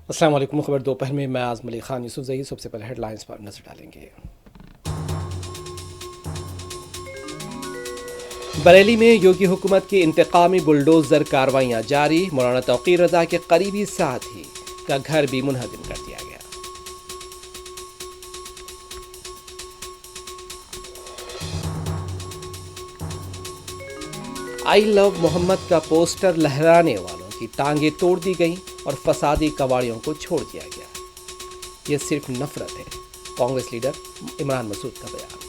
السلام علیکم. خبر دوپہر میں اعظم علی خان یوسف زئی. سب سے پہلے ہیڈ لائنز پر نظر ڈالیں گے. بریلی میں یوگی حکومت کی انتقامی بلڈوزر کارروائیاں جاری. مولانا توقیر رضا کے قریبی ساتھی کا گھر بھی منہدم کر دیا گیا. آئی لو محمد کا پوسٹر لہرانے والوں کی ٹانگیں توڑ دی گئیں اور فسادی کواڑیوں کو چھوڑ دیا گیا. یہ صرف نفرت ہے. کانگریس لیڈر عمران مسعود کا بیان.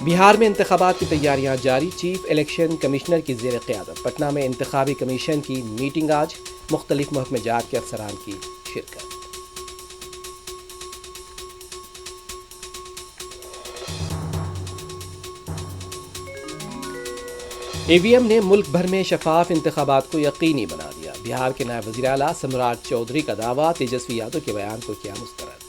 بہار میں انتخابات کی تیاریاں جاری. چیف الیکشن کمشنر کی زیر قیادت پٹنہ میں انتخابی کمیشن کی میٹنگ آج. مختلف محکمہ جات کے افسران کی شرکت. ای وی ایم نے ملک بھر میں شفاف انتخابات کو یقینی بنا دیا. بہار کے نائب وزیر اعلیٰ سمراٹ چودھری کا دعویٰ. تیجسوی یادو کے بیان کو کیا مسترد.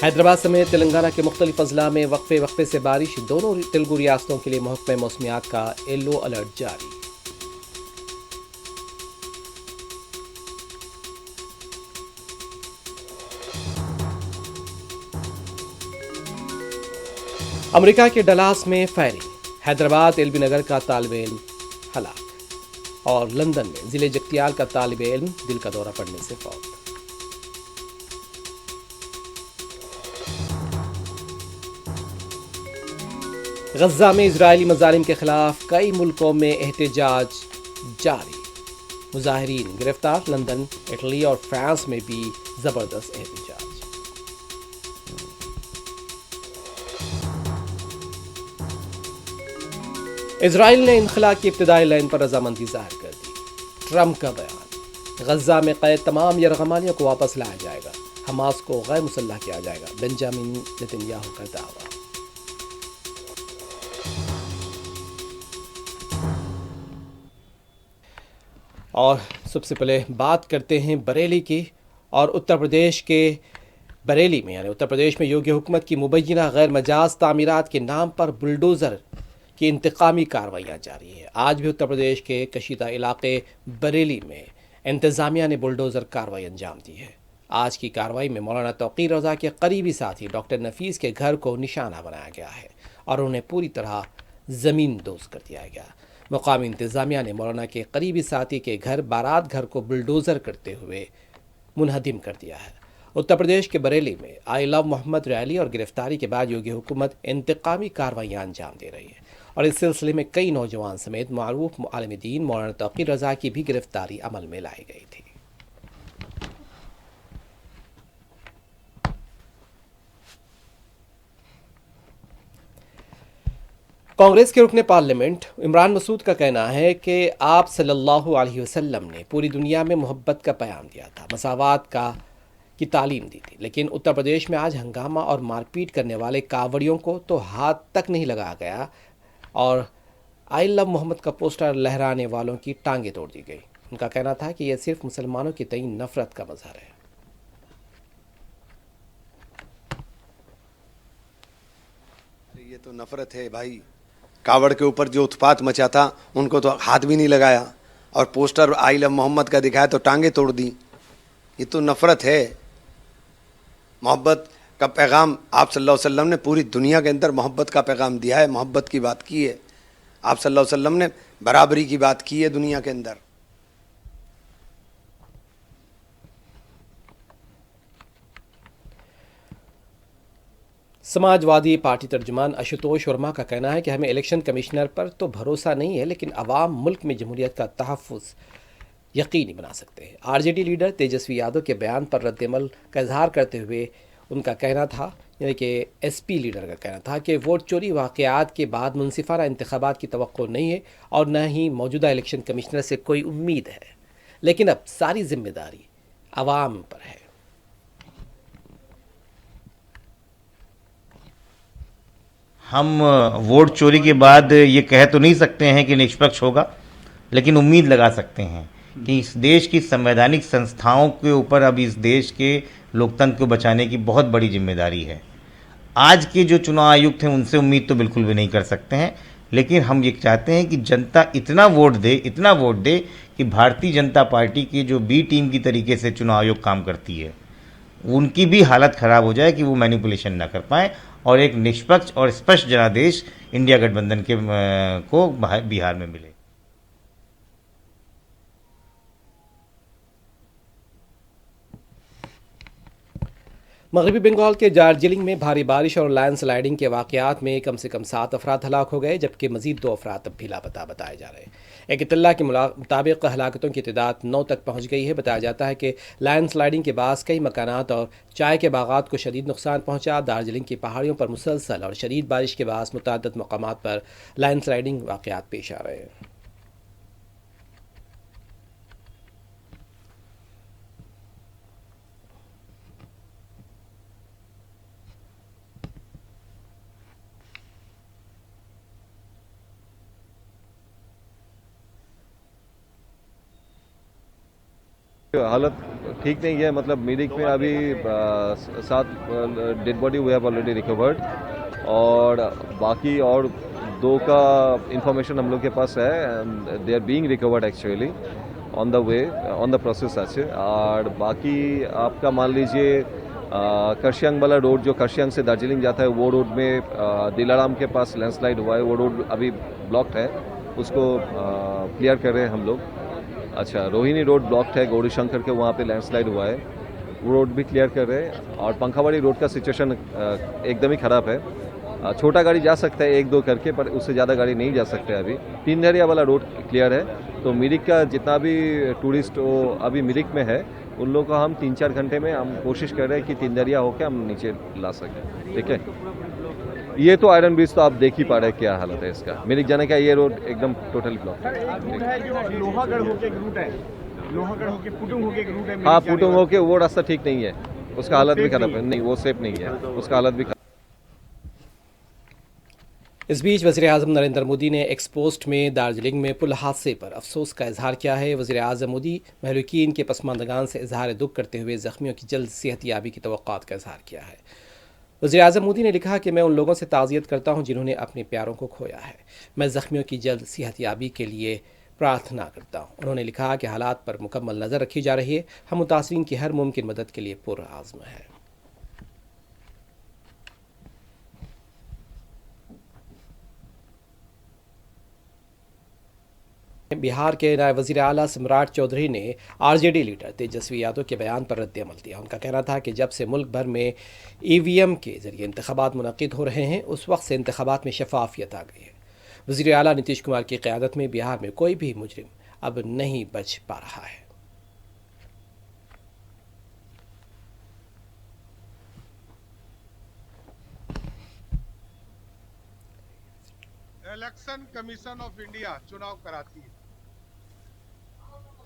حیدرآباد سمیت تلنگانہ کے مختلف اضلاع میں وقفے سے بارش. دونوں تلگو ریاستوں کے لیے محکمہ موسمیات کا یلو الرٹ جاری. امریکہ کے ڈلاس میں firing. Hyderabad L B Nagar کا طالب علم ہلاک. اور لندن میں ضلع جگتیال کا طالب علم دل کا دورہ پڑنے سے فوت. غزہ میں اسرائیلی مظالم کے خلاف کئی ملکوں میں احتجاج جاری. مظاہرین گرفتار. لندن، اٹلی اور فرانس میں بھی زبردست احتجاج. اسرائیل نے انخلا کی ابتدائی لائن پر رضامندی ظاہر کر دی. ٹرمپ کا بیان. غزہ میں قید تمام یرغمالیوں کو واپس لایا جائے گا. حماس کو غیر مسلح کیا جائے گا. بنجامن نتنیاہو کا دعویٰ. اور سب سے پہلے بات کرتے ہیں بریلی کی. اور اتر پردیش کے بریلی میں اتر پردیش میں یوگی حکومت کی مبینہ غیر مجاز تعمیرات کے نام پر بلڈوزر کی انتقامی کارروائیاں جاری ہیں. آج بھی اتر پردیش کے کشیدہ علاقے بریلی میں انتظامیہ نے بلڈوزر کارروائی انجام دی ہے. آج کی کارروائی میں مولانا توقیر رضا کے قریبی ساتھی ڈاکٹر نفیس کے گھر کو نشانہ بنایا گیا ہے اور انہیں پوری طرح زمین دوز کر دیا گیا. مقامی انتظامیہ نے مولانا کے قریبی ساتھی کے گھر بارات گھر کو بلڈوزر کرتے ہوئے منہدم کر دیا ہے. اتر پردیش کے بریلی میں آئی لو محمد ریلی اور گرفتاری کے بعد یوگی حکومت انتقامی کارروائیاں انجام دے رہی ہے اور اس سلسلے میں کئی نوجوان سمیت معروف عالم دین مولانا توقیر رضا کی بھی گرفتاری عمل میں لائی گئی تھی. کانگریس کے رکن پارلیمنٹ عمران مسعود کا کہنا ہے کہ آپ صلی اللہ علیہ وسلم نے پوری دنیا میں محبت کا پیام دیا تھا، مساوات کی تعلیم دی تھی، لیکن اتر پردیش میں آج ہنگامہ اور مار پیٹ کرنے والے کاوڑیوں کو تو ہاتھ تک نہیں لگایا گیا اور آئی لو محمد کا پوسٹر لہرانے والوں کی ٹانگیں توڑ دی گئی. ان کا کہنا تھا کہ یہ صرف مسلمانوں کی تئیں نفرت کا مظہر ہے. یہ تو نفرت ہے بھائی. کاوڑ کے اوپر جو اتپات مچا تھا ان کو تو ہاتھ بھی نہیں لگایا اور پوسٹر آئی لو محمد کا دکھایا تو ٹانگیں توڑ دی. یہ تو نفرت ہے. محبت کا پیغام آپ صلی اللہ علیہ وسلم نے پوری دنیا کے اندر محبت کا پیغام دیا ہے، محبت کی بات کی ہے. آپ صلی اللہ علیہ وسلم نے برابری کی بات کی ہے دنیا کے اندر. سماج وادی پارٹی ترجمان اشوتوش ورما کا کہنا ہے کہ ہمیں الیکشن کمشنر پر تو بھروسہ نہیں ہے، لیکن عوام ملک میں جمہوریت کا تحفظ یقینی بنا سکتے ہیں. R J D leader Tejashwi Yadav کے بیان پر رد عمل کا اظہار کرتے ہوئے ان کا کہنا تھا، یعنی کہ ایس پی لیڈر کا کہنا تھا کہ ووٹ چوری واقعات کے بعد منصفانہ انتخابات کی توقع نہیں ہے اور نہ ہی موجودہ الیکشن کمشنر سے کوئی امید ہے، لیکن اب ساری ذمہ داری عوام پر ہے. ہم ووٹ چوری کے بعد یہ کہہ تو نہیں سکتے ہیں کہ نشپکش ہوگا، لیکن امید لگا سکتے ہیں. کہ اس دیش کی संवैधानिक संस्थाओं के ऊपर अब इस देश के लोकतंत्र को बचाने की बहुत बड़ी जिम्मेदारी है। आज के जो चुनाव आयुक्त हैं उनसे उम्मीद तो बिल्कुल भी नहीं कर सकते हैं, लेकिन हम ये चाहते हैं कि जनता इतना वोट दे कि भारतीय जनता पार्टी की जो बी टीम की तरीके से चुनाव आयोग काम करती है उनकी भी हालत ख़राब हो जाए, कि वो मैनिपुलेशन ना कर पाएँ और एक निष्पक्ष और स्पष्ट जनादेश इंडिया गठबंधन के को बिहार में मिले। मगरबी बंगाल के दार्जिलिंग में भारी बारिश और लैंड स्लाइडिंग के वाक़यात में कम से कम 7 अफराद हलाक हो गए, जबकि मज़ीद 2 अफराद अब भी लापता बताए जा रहे हैं। एक इत्तला के मुताबिक हलाकतों की तादाद 9 तक पहुँच गई है। बताया जाता है कि लैंड स्लाइडिंग के बाद कई मकानात और चाय के बागात को शदीद नुकसान पहुँचा। दार्जिलिंग की पहाड़ियों पर मुसलसल और शदीद बारिश के बाद मुतअद्दिद मकामात पर लैंड स्लाइडिंग वाक़यात पेश आ रहे हैं। हालत ठीक नहीं है, मतलब मिरिक में अभी 7 dead body we have already recovered और बाकी और 2 का इंफॉर्मेशन हम लोग के पास है। They are being recovered actually on the way, on the process আছে। और बाकी आपका मान लीजिए करशियांग वाला रोड जो करशियांग से दार्जिलिंग जाता है वो रोड में दिलाराम के पास लैंडस्लाइड हुआ है, वो रोड अभी ब्लॉक्ड है, उसको क्लियर कर रहे हैं हम लोग। अच्छा, रोहिणी रोड ब्लॉक्ड है गौरी शंकर के, वहाँ पे लैंडस्लाइड हुआ है, वो रोड भी क्लियर कर रहे हैं। और पंखावाड़ी रोड का सिचुएशन एकदम ही ख़राब है। छोटा गाड़ी जा सकता है 1-2 करके, पर उससे ज़्यादा गाड़ी नहीं जा सकते अभी। 3 दरिया वाला रोड क्लियर है, तो मिरिक का जितना भी टूरिस्ट वो अभी मिरिक में है उन लोगों को हम 3-4 घंटे में हम कोशिश कर रहे हैं कि 3 दरिया होकर हम नीचे ला सकें। ठीक है, ये तो आयरन ब्रिज तो आप देख ही पा रहे हैं क्या हालत है इसका। मिरिक जाने का ये रोड एकदम टोटली ब्लॉक है। लोहागढ़ होके एक रूट है, लोहागढ़ होके पुटुंग होके एक रूट है। हाँ, पुटुंग होके वो रास्ता ठीक नहीं है, उसका हालत भी खराब है। नहीं, वो सेफ नहीं है, उसका हालत भी खराब। इस बीच वज़ीर-ए-आज़म नरेंद्र मोदी ने एक्स पोस्ट में दार्जिलिंग में पुल हादसे पर अफसोस का इजहार किया है। वज़ीर-ए-आज़म मोदी महलूकीन के पसमानदगान से इजहार दुख करते हुए ज़ख्मियों की जल्द सेहतयाबी की तवक्कुआत का इजहार किया है। वज़ीर-ए-आज़म मोदी ने लिखा कि मैं उन लोगों से ताज़ियत करता हूँ जिन्होंने अपने प्यारों को खोया है। मैं ज़ख्मियों की जल्द सेहतयाबी के लिए प्रार्थना करता हूँ। उन्होंने लिखा कि हालात पर मुकम्मल नज़र रखी जा रही है, हम मुतासरीन की हर मुमकिन मदद के लिए पुरआज़्म हैं। बिहार के नायब वज़ीर आला सम्राट चौधरी ने आरजेडी लीडर तेजस्वी यादव के बयान पर रद्द-ए-अमल दिया। उनका कहना था कि जब से मुल्क भर में ईवीएम के ज़रिए इंतखाबात मुनक़िद हो रहे हैं उस वक्त से इंतखाबात में शफाफियत आ गई है। वज़ीर आला नीतीश कुमार की क़यादत में बिहार में कोई भी मुजरिम अब नहीं बच पा रहा है। इलेक्शन कमीशन ऑफ इंडिया चुनाव कराती है।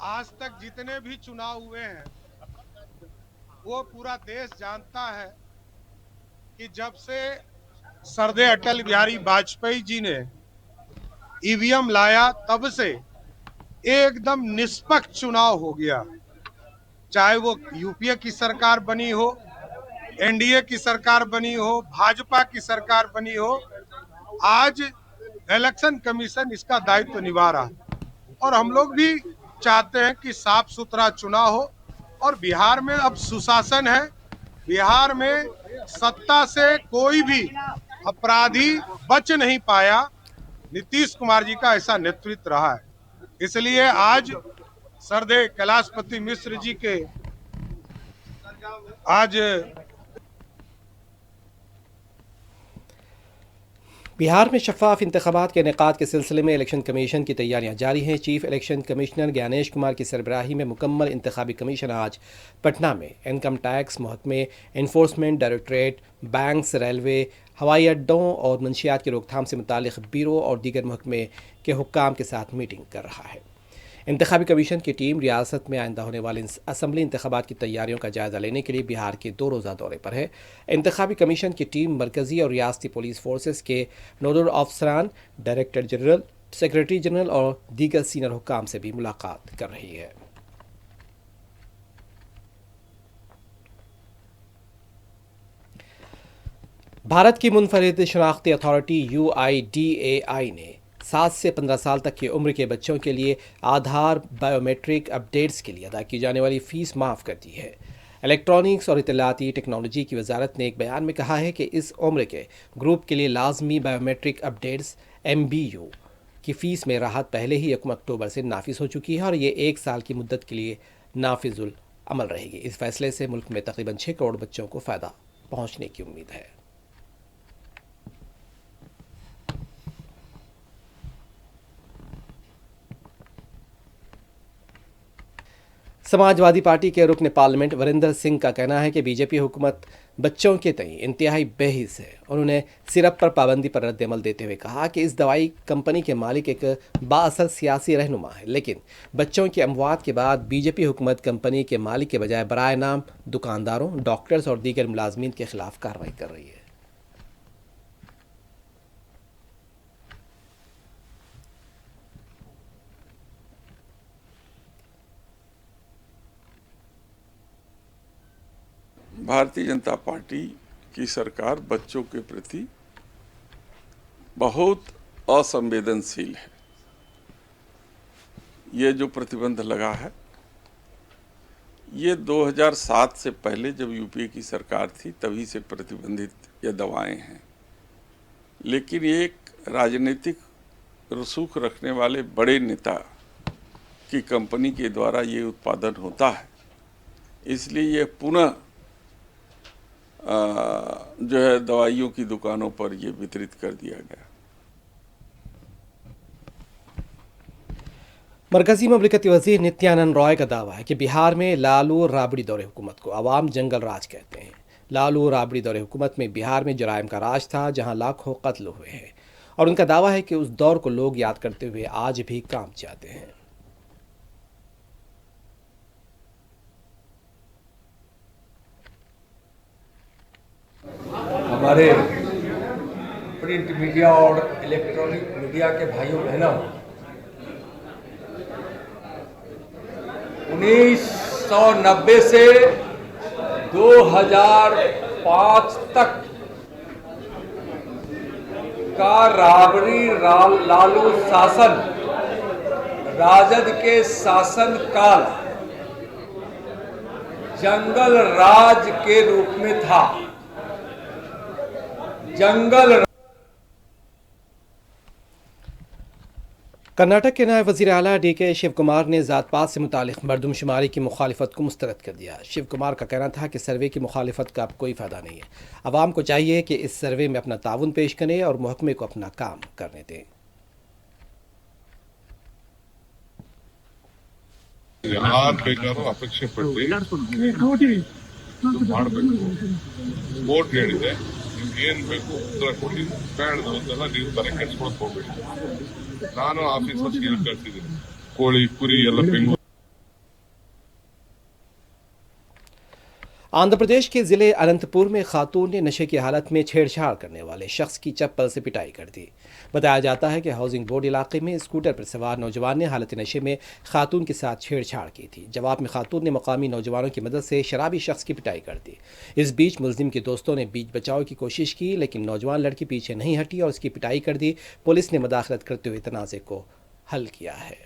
आज तक जितने भी चुनाव हुए हैं वो पूरा देश जानता है कि जब से सरदे अटल बिहारी वाजपेयी जी ने ईवीएम लाया तब से एकदम निष्पक्ष चुनाव हो गया। चाहे वो यूपीए की सरकार बनी हो, एनडीए की सरकार बनी हो, भाजपा की सरकार बनी हो, आज इलेक्शन कमीशन इसका दायित्व निभा रहा है। और हम लोग भी चाहते हैं कि साफ सुथरा चुनाव हो। और बिहार में अब सुशासन है, बिहार में सत्ता से कोई भी अपराधी बच नहीं पाया। नीतीश कुमार जी का ऐसा नेतृत्व रहा है, इसलिए आज सरदे कैलाशपति मिश्र जी के आज बिहार में शफाफ इंतखाबात के इनेकाद के सिलसिले में इलेक्शन कमीशन की तैयारियां जारी हैं। Chief election commissioner Gyanesh Kumar की सरबराही में मुकम्मल इंतखाबी कमीशन आज पटना में इनकम टैक्स महकमे, एनफोर्समेंट डायरेक्टरेट, बैंक्स, रेलवे, हवाई अड्डों और मंशियात की रोकथाम से मुतालिक ब्यूरो और दीगर महकमे के हुक्काम के साथ मीटिंग कर रहा है। इंतखाबी कमीशन की टीम रियासत में आइंदा होने वाले असम्बली इंतखाबात की तैयारियों का जायज़ा लेने के लिए बिहार के 2 रोज़ा दौरे पर है। इंतखाबी कमीशन की टीम मरकज़ी और रियासती पुलिस फोर्सेस के नोडल अफसरान, डायरेक्टर जनरल, सेक्रेटरी जनरल और दीगर सीनियर हुक्काम से भी मुलाकात कर रही है। भारत की मुनफरिद शनाख्ती अथॉरिटी UIDAI ने 7 से 15 साल तक की उम्र के बच्चों के लिए आधार बायोमेट्रिक अपडेट्स के लिए अदा की जाने वाली फ़ीस माफ़ कर दी है। इलेक्ट्रॉनिक्स और इत्तलाती टेक्नोलॉजी की वजारत ने एक बयान में कहा है कि इस उम्र के ग्रुप के लिए लाजमी बायोमेट्रिक अपडेट्स MBU की फ़ीस में राहत पहले ही 1 अक्टूबर से नाफिज हो चुकी है और ये 1 साल की मुद्दत के लिए नाफिजुल अमल रहेगी। इस फैसले से मुल्क में तकरीबन 6 करोड़ बच्चों को फ़ायदा पहुँचने की उम्मीद है। समाजवादी पार्टी के रुकन पार्लियामेंट वरिंदर सिंह का कहना है कि बीजेपी हुकूमत बच्चों के तई इंतहाई बेहिस है। उन्होंने सिरप पर पाबंदी पर रद्द-ए-अमल देते हुए कहा कि इस दवाई कंपनी के मालिक एक बाअसर सियासी रहनुमा है, लेकिन बच्चों की अमवात के बाद बीजेपी हुकूमत कंपनी के मालिक के बजाय बराए नाम दुकानदारों, डॉक्टर्स और दीगर मुलाजमीन के खिलाफ कार्रवाई कर रही है। भारतीय जनता पार्टी की सरकार बच्चों के प्रति बहुत असंवेदनशील है। ये जो प्रतिबंध लगा है ये 2007 से पहले जब यूपीए की सरकार थी तभी से प्रतिबंधित ये दवाएं हैं, लेकिन एक राजनीतिक रसूख रखने वाले बड़े नेता की कंपनी के द्वारा ये उत्पादन होता है, इसलिए ये पुनः जो है दवाइयों की दुकानों पर ये वितरित कर दिया गया। मरकजी ममलिकती वज़ीर नित्यानंद रॉय का दावा है कि बिहार में लालू राबड़ी दौरे हुकूमत को आवाम जंगल राज कहते हैं। लालू राबड़ी दौरे हुकूमत में बिहार में जराइम का राज था, जहां लाखों कत्ल हुए हैं, और उनका दावा है कि उस दौर को लोग याद करते हुए आज भी काम चाहते हैं। हमारे प्रिंट मीडिया और इलेक्ट्रॉनिक मीडिया के भाइयों बहनों, 1990 से 2005 तक का राबड़ी लालू शासन, राजद के शासन काल जंगल राज के रूप में था। जंगल कर्नाटक के नायब वज़ीर आला DK शिव कुमार ने ज़ात पात से मुतालिक मरदमशुमारी की मुखालिफत को मुस्तरद कर दिया। शिव कुमार का कहना था कि सर्वे की मुखालिफत का अब कोई फ़ायदा नहीं है, आवाम को चाहिए कि इस सर्वे में अपना ताउन पेश करें और महकमे को अपना काम करने दें। ಯಾರು ಬೇಕಾದ್ರೂ ಅಪೇಕ್ಷೆ ಪಟ್ಟು ಮಾಡಬೇಕು, ಕೋರ್ಟ್ ಹೇಳಿದೆ ನಿಮ್ಗೆ ಏನ್ ಬೇಕು ಉತ್ತರ ಕೊಡಿ, ಬೇಡದು ಅಂತೆಲ್ಲ ನೀವು ತಲೆ ಕೆಡಿಸ್ಕೊಳಕ್ ಹೋಗ್ಬೇಡಿ. ನಾನು ಆಫೀಸರ್ಸ್ಗೆ ಹೇಳಿ ಕಳ್ಸಿದ್ದೀನಿ, ಕೋಳಿ ಕುರಿ ಎಲ್ಲ ಬೆಂಗಳೂರು। आंध्र प्रदेश के ज़िले अनंतपुर में खातून ने नशे की हालत में छेड़छाड़ करने वाले शख्स की चप्पल से पिटाई कर दी। बताया जाता है कि हाउसिंग बोर्ड इलाके में स्कूटर पर सवार नौजवान ने हालत नशे में खातून के साथ छेड़छाड़ की थी। जवाब में खातून ने मकामी नौजवानों की मदद से शराबी शख्स की पिटाई कर दी। इस बीच मुलजिम के दोस्तों ने बीच बचाव की कोशिश की, लेकिन नौजवान लड़की पीछे नहीं हटी और उसकी पिटाई कर दी। पुलिस ने मदाखलत करते हुए तनाज़े को हल किया है।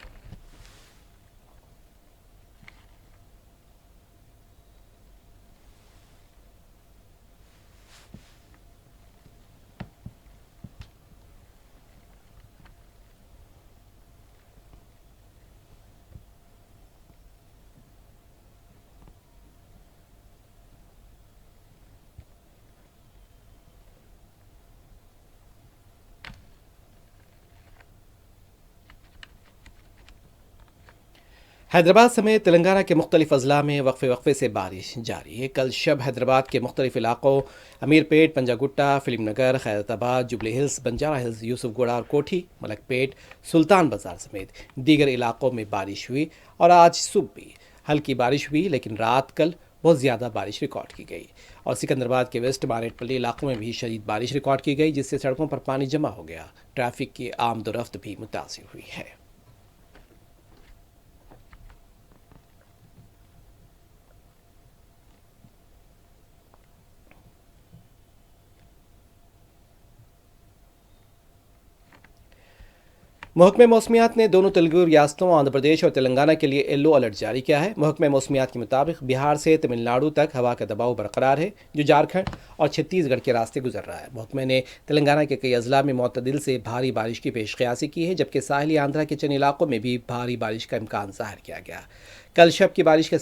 हैदराबाद समेत तेलंगाना के मुख्तलिफ अजला में वक्फे से बारिश जारी है। कल शब हैदराबाद के मुख्तलिफ इलाकों अमीरपेट, पंजागुट्टा, फिल्म नगर, खैरताबाद, जुबली हिल्स, बंजारा हिल्स, यूसुफगुड़ा और कोठी, मलकपेट, सुल्तान बाजार समेत दीगर इलाकों में बारिश हुई और आज सुबह भी हल्की बारिश हुई, लेकिन रात कल बहुत ज़्यादा बारिश रिकॉर्ड की गई और सिकंदराबाद के वेस्ट मारेटपल्ली इलाकों में भी शदीद बारिश रिकॉर्ड की गई, जिससे सड़कों पर पानी जमा हो गया। ट्रैफिक की आमदोरफ्त भी मुतासिर हुई है। महकमे मौसमियात ने दोनों तेलुगु रियासतों आंध्र प्रदेश और तेलंगाना के लिए येलो अलर्ट जारी किया है। महकमे मौसमियात के मुताबिक बिहार से तमिलनाडु तक हवा का दबाव बरकरार है, जो झारखंड और छत्तीसगढ़ के रास्ते गुजर रहा है। महकमे ने तेलंगाना के कई अजला में मुतदिल से भारी बारिश की पेशकयासी की है, जबकि साहिली आंध्रा के चंद इलाकों में भी भारी बारिश का इम्कान जाहिर किया गया। कल शब की बारिश का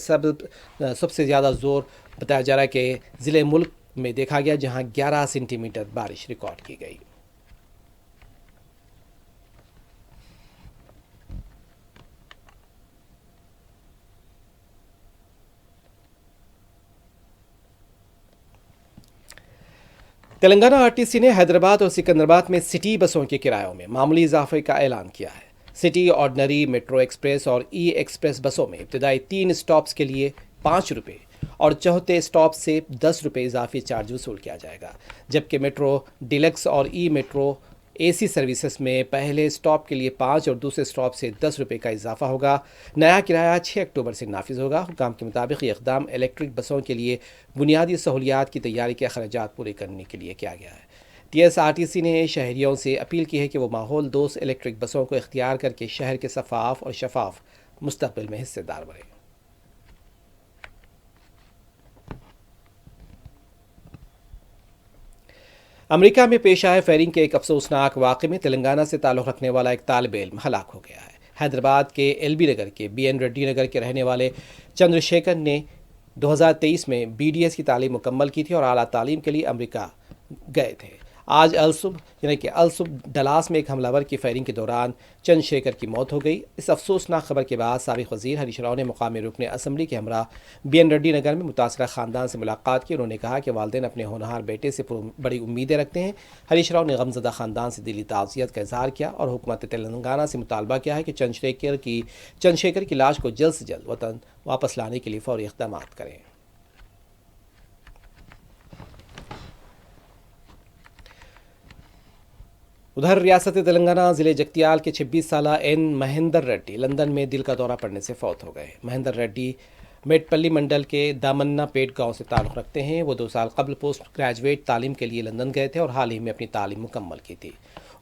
सबसे ज़्यादा जोर बताया जा रहा है कि ज़िले मुल्क में देखा गया, जहाँ 11 सेंटीमीटर बारिश रिकॉर्ड की गई। तेलंगाना आरटीसी ने हैदराबाद और सिकंदराबाद में सिटी बसों के किरायों में मामूली इजाफे का ऐलान किया है। सिटी, ऑर्डिनरी, मेट्रो एक्सप्रेस और ई एक्सप्रेस बसों में इब्तदाई 3 स्टॉप्स के लिए 5 रुपये और चौथे स्टॉप से 10 रुपये इजाफी चार्ज वसूल किया जाएगा, जबकि मेट्रो डिलक्स और ई मेट्रो एसी सर्विसेज में पहले स्टॉप के लिए 5 और दूसरे स्टॉप से 10 रुपये का इजाफा होगा। नया किराया 6 अक्टूबर से नाफिज होगा। हुकाम के मुताबिक ये इक़दाम इलेक्ट्रिक बसों के लिए बुनियादी सहूलियात की तैयारी के अखराजात पूरे करने के लिए किया गया है। TSRTC ने शहरियों से अपील की है कि वो माहौल दोस्त इलेक्ट्रिक बसों को इख्तियार करके शहर के सफ़ाफ और शफाफ मुस्तकबिल में हिस्सेदार बने। अमेरिका में पेश आए फायरिंग के एक अफसोसनाक वाक़े में तेलंगाना से ताल्लुक़ रखने वाला एक तालिब इल्म हलाक हो गया है। हैदराबाद के LB नगर के BN रेड्डी नगर के रहने वाले चंद्रशेखर ने 2023 में BDS की तालीम मुकम्मल की थी और आला तालीम के लिए अमेरिका गए थे। आज अलसुबह डलास में एक हमलावर की फायरिंग के दौरान चंद्रशेखर की मौत हो गई। इस अफसोसनाक खबर के बाद साबिक़ वज़ीर हरीश राव ने मुकामी रुकन असम्बली के हमरा BN रेड्डी नगर में मुतासरा ख़ानदान से मुलाकात की। उन्होंने कहा कि वालिदैन अपने होनहार बेटे से बड़ी उम्मीदें रखते हैं। हरीश राव ने गमज़दा ख़ानदान से दिली ताज़ियत का इज़हार किया और हुकूमत तेलंगाना से मुतालबा किया है कि चंद्रशेखर की लाश को जल्द से जल्द वतन वापस लाने के लिए फ़ौरी इक़दाम करें। उधर रियासत तेलंगाना ज़िले जगतियाल के 26 साला N महेंद्र रेड्डी लंदन में दिल का दौरा पड़ने से फौत हो गए। महेंद्र रेड्डी मेटपल्ली मंडल के दामन्ना पेट गांव से ताल्लुक़ रखते हैं। वो 2 साल कबल पोस्ट ग्रेजुएट तालीम के लिए लंदन गए थे और हाल ही में अपनी तालीम मुकम्मल की थी।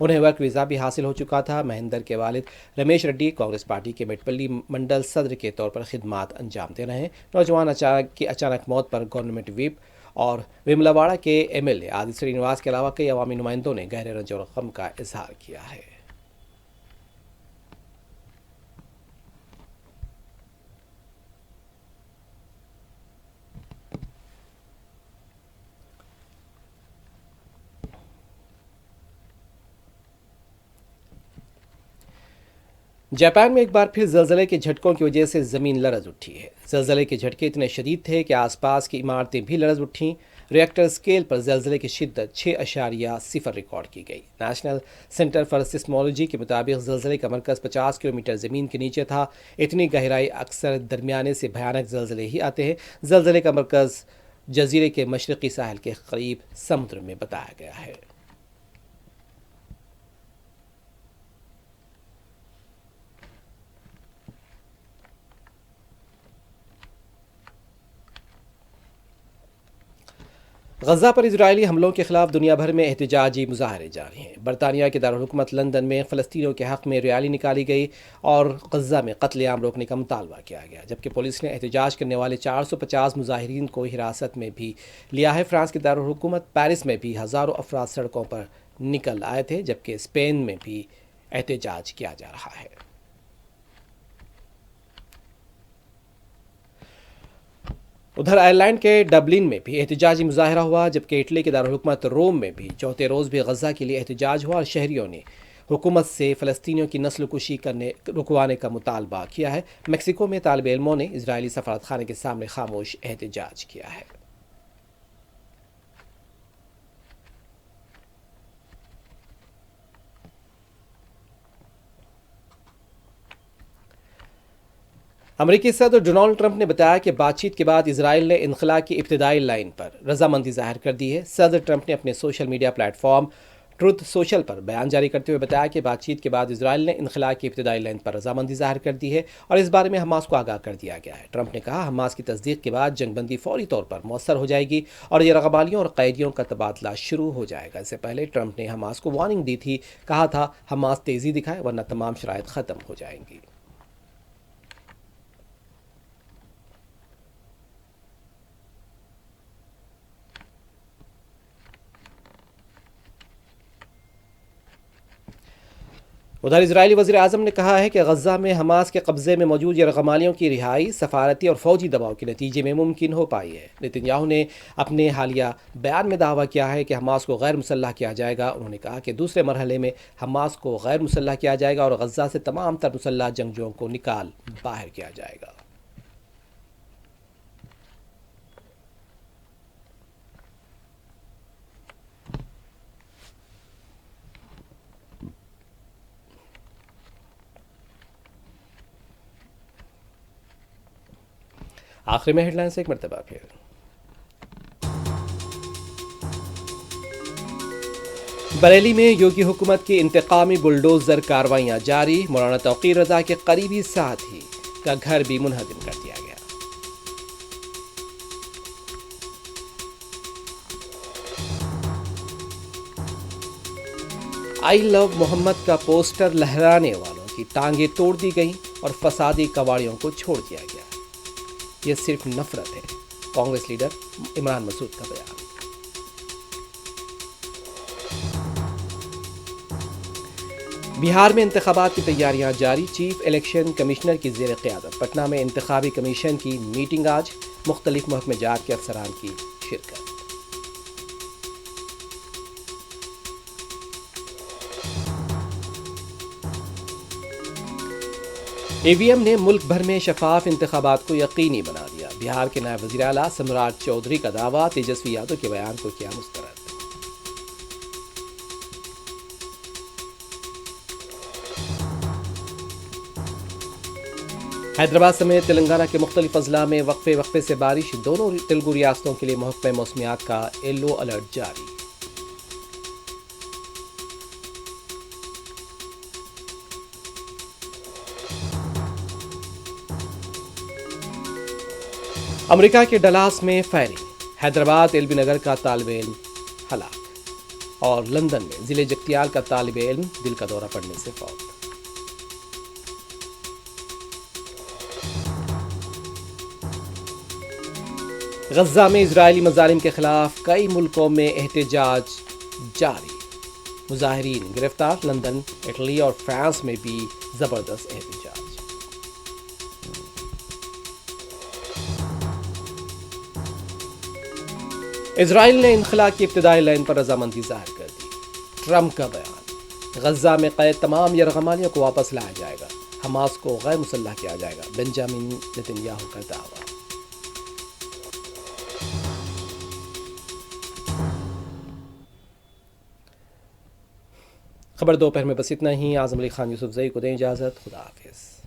उन्हें वर्क वीज़ा भी हासिल हो चुका था। महेंद्र के वालिद रमेश रेड्डी कांग्रेस पार्टी के मेटपल्ली मंडल सदर के तौर पर खिदमात अंजाम दे रहे हैं। नौजवान की अचानक मौत पर गवर्नमेंट व्हिप और विमलावाड़ा के MLA आदि श्रीनिवास के अलावा कई अवामी नुमाइंदों ने गहरे रंज और गम का इजहार किया है। जापान में एक बार फिर ज़लज़ले के झटकों की वजह से ज़मीन लरज़ उठी है। ज़लज़ले के झटके इतने शदीद थे कि आसपास की इमारतें भी लरज़ उठीं। रिएक्टर स्केल पर ज़लज़ले की शिद्दत 6.0 रिकॉर्ड की गई। नेशनल सेंटर फॉर सिस्मोलॉजी के मुताबिक ज़लज़ले का मरकज़ 50 किलोमीटर ज़मीन के नीचे था। इतनी गहराई अक्सर दरमियाने से भयानक ज़लज़ले ही आते हैं। ज़लज़ले का मरकज़ जजीरे के मशरक़ी साहिल के करीब समुद्र में बताया गया है। गज़ा पर इजरायली हमलों के खिलाफ दुनिया भर में एहतजाजी मुजाहरे जारी हैं। बरतानिया के दारुल-हुकूमत लंदन में फ़लस्तीनियों के हक़ में रैली निकाली गई और गज़ा में क़त्ल-ए-आम रोकने का मुतालबा किया गया, जबकि पुलिस ने एहतजाज करने वाले 450 मुजाहिरीन को हिरासत में भी लिया है। फ्रांस के दारुल-हुकूमत पेरिस में भी हज़ारों अफराद सड़कों पर निकल आए थे, जबकि स्पेन में भी एहतजाज किया जा रहा है। उधर आयरलैंड के डबलिन में भी एहतजाजी मुजाहरा हुआ, जबकि इटली के दारुल-हुकूमत रोम में भी चौथे रोज़ भी गज़ा के लिए एहतजाज हुआ और शहरियों ने हुकूमत से फ़लस्तीनियों की नस्ल कुशी रुकवाने का मुतालबा किया है। मेक्सिको में तालिब इल्मों ने इजरायली सफारतखाने के सामने खामोश एहतजाज किया है। امریکی صدر ڈونالڈ ٹرمپ نے بتایا کہ بات چیت کے بعد اسرائیل نے انخلا کی ابتدائی لائن پر رضامندی ظاہر کر دی ہے۔ صدر ٹرمپ نے اپنے social media platform Truth Social پر بیان جاری کرتے ہوئے بتایا کہ بات چیت کے بعد اسرائیل نے انخلا کی ابتدائی لائن پر رضامندی ظاہر کر دی ہے اور اس بارے میں حماس کو آگاہ کر دیا گیا ہے۔ ٹرمپ نے کہا حماس کی تصدیق کے بعد جنگ بندی فوری طور پر مؤثر ہو جائے گی اور یرغمالیوں اور قیدیوں کا تبادلہ شروع ہو جائے گا۔ اس سے پہلے ٹرمپ نے حماس کو وارننگ دی تھی، کہا تھا حماس تیزی دکھائے ورنہ تمام شرائط ختم ہو جائیں گی۔ ادھر اسرائیلی وزیر اعظم نے کہا ہے کہ غزہ میں حماس کے قبضے میں موجود یرغمالیوں کی رہائی سفارتی اور فوجی دباؤ کے نتیجے میں ممکن ہو پائی ہے۔ نتن یاہو نے اپنے حالیہ بیان میں دعویٰ کیا ہے کہ حماس کو غیر مسلح کیا جائے گا۔ انہوں نے کہا کہ دوسرے مرحلے میں حماس کو غیر مسلح کیا جائے گا اور غزہ سے تمام تر مسلح جنگجوؤں کو نکال باہر کیا جائے گا۔ آخر میں ہیڈ لائن سے ایک مرتبہ پھر۔ بریلی میں یوگی حکومت کی انتقامی بلڈوزر کارروائیاں جاری، مولانا توقیر رضا کے قریبی ساتھی کا گھر بھی منہدم کر دیا گیا۔ آئی لو محمد کا پوسٹر لہرانے والوں کی ٹانگیں توڑ دی گئیں اور فسادی کواڑیوں کو چھوڑ دیا گیا۔ یہ صرف نفرت ہے، کانگریس لیڈر عمران مسعود کا بیان۔ بہار میں انتخابات کی تیاریاں جاری، چیف الیکشن کمشنر کی زیر قیادت پٹنہ میں انتخابی کمیشن کی میٹنگ آج، مختلف محکمہ جات کے افسران کی شرکت۔ ای وی ایم نے ملک بھر میں شفاف انتخابات کو یقینی بنا دیا، بہار کے نائب وزیر اعلیٰ سمراٹ چودھری کا دعویٰ، تیجسوی یادو کے بیان کو کیا مسترد۔ حیدرآباد سمیت تلنگانہ کے مختلف اضلاع میں وقفے سے بارش، دونوں تلگو ریاستوں کے لیے محکمہ موسمیات کا یلو الرٹ جاری۔ امریکہ کے ڈلاس میں firing, Hyderabad L B Nagar کا طالب علم ہلاک اور لندن میں ضلع جگتیال کا طالب علم دل کا دورہ پڑنے سے فوت۔ غزہ میں اسرائیلی مظالم کے خلاف کئی ملکوں میں احتجاج جاری، مظاہرین گرفتار، لندن، اٹلی اور فرانس میں بھی زبردست احتجاج۔ اسرائیل نے انخلا کی ابتدائی لائن پر رضامندی ظاہر کر دی، ٹرمپ کا بیان، غزہ میں قید تمام یرغمالیوں کو واپس لایا جائے گا، حماس کو غیر مسلح کیا جائے گا، بنجامن نتن یاہو کا دعویٰ۔ خبر دوپہر میں بس اتنا ہی۔ اعظم علی خان یوسف زئی کو دیں اجازت، خدا حافظ۔